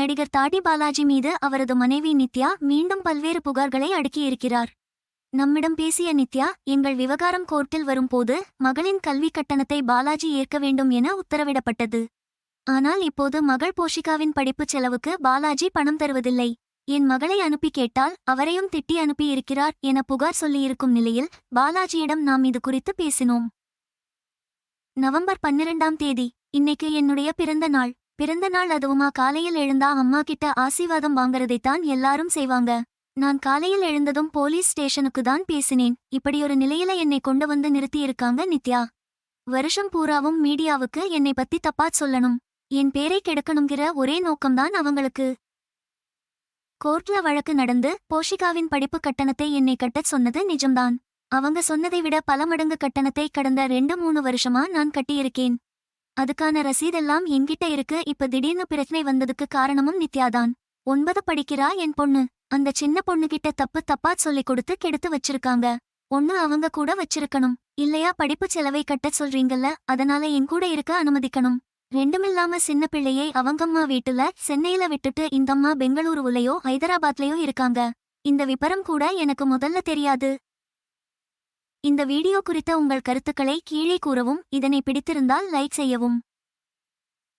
நடிகர் தாடி பாலாஜி மீது அவரது மனைவி நித்யா மீண்டும் பல்வேறு புகார்களை அடுக்கியிருக்கிறார். நம்மிடம் பேசிய நித்யா, எங்கள் விவகாரம் கோர்ட்டில் வரும்போது மகளின் கல்வி கட்டணத்தை பாலாஜி ஏற்க வேண்டும் என உத்தரவிடப்பட்டது. ஆனால் இப்போது மகள் போஷிகாவின் படிப்புச் செலவுக்கு பாலாஜி பணம் தருவதில்லை. என் மகளை அனுப்பி கேட்டால் அவரையும் திட்டி அனுப்பியிருக்கிறார் என புகார் சொல்லியிருக்கும் நிலையில் பாலாஜியிடம் நாம் இது குறித்து பேசினோம். நவம்பர் 12ஆம் தேதி இன்னைக்கு என்னுடைய பிறந்த நாள். அதுவுமா காலையில் எழுந்தா அம்மா கிட்ட ஆசீர்வாதம் வாங்கறதைத்தான் எல்லாரும் செய்வாங்க. நான் காலையில் எழுந்ததும் போலீஸ் ஸ்டேஷனுக்கு தான் பேசினேன். இப்படியொரு நிலையில என்னை கொண்டு வந்து நிறுத்தியிருக்காங்க நித்யா. வருஷம் பூராவும் மீடியாவுக்கு என்னை பத்தி தப்பா சொல்லணும், என் பேரை கெடுக்கணுங்கிற ஒரே நோக்கம்தான் அவங்களுக்கு. கோர்ட்ல வழக்கு நடந்து போஷிகாவின் படிப்பு கட்டணத்தை என்னை கட்டச் சொன்னது நிஜம்தான். அவங்க சொன்னதை விட பல மடங்கு கட்டணத்தை கடந்த 2-3 வருஷமா நான் கட்டியிருக்கேன். அதுக்கான ரசீதெல்லாம் என்கிட்ட இருக்கு. இப்ப திடீர்னு பிரச்சனை வந்ததுக்கு காரணமும் நித்யாதான். 9 படிக்கிறா என் பொண்ணு. அந்த சின்ன பொண்ணுகிட்ட தப்பா சொல்லிக் கொடுத்து கெடுத்து வச்சிருக்காங்க. ஒண்ணு அவங்க கூட வச்சிருக்கணும், இல்லையா படிப்பு செலவை கட்டச் சொல்றீங்கல்ல, அதனால என் கூட இருக்க அனுமதிக்கணும். ரெண்டுமில்லாம சின்ன பிள்ளையை அவங்கம்மா வீட்டுல சென்னையில விட்டுட்டு இந்தம்மா பெங்களூருவுலயோ ஹைதராபாத்லயோ இருக்காங்க. இந்த விபரம் கூட எனக்கு முதல்ல தெரியாது. இந்த வீடியோ குறித்த உங்கள் கருத்துக்களை கீழே கூறவும். இதனை பிடித்திருந்தால் லைக் செய்யவும்.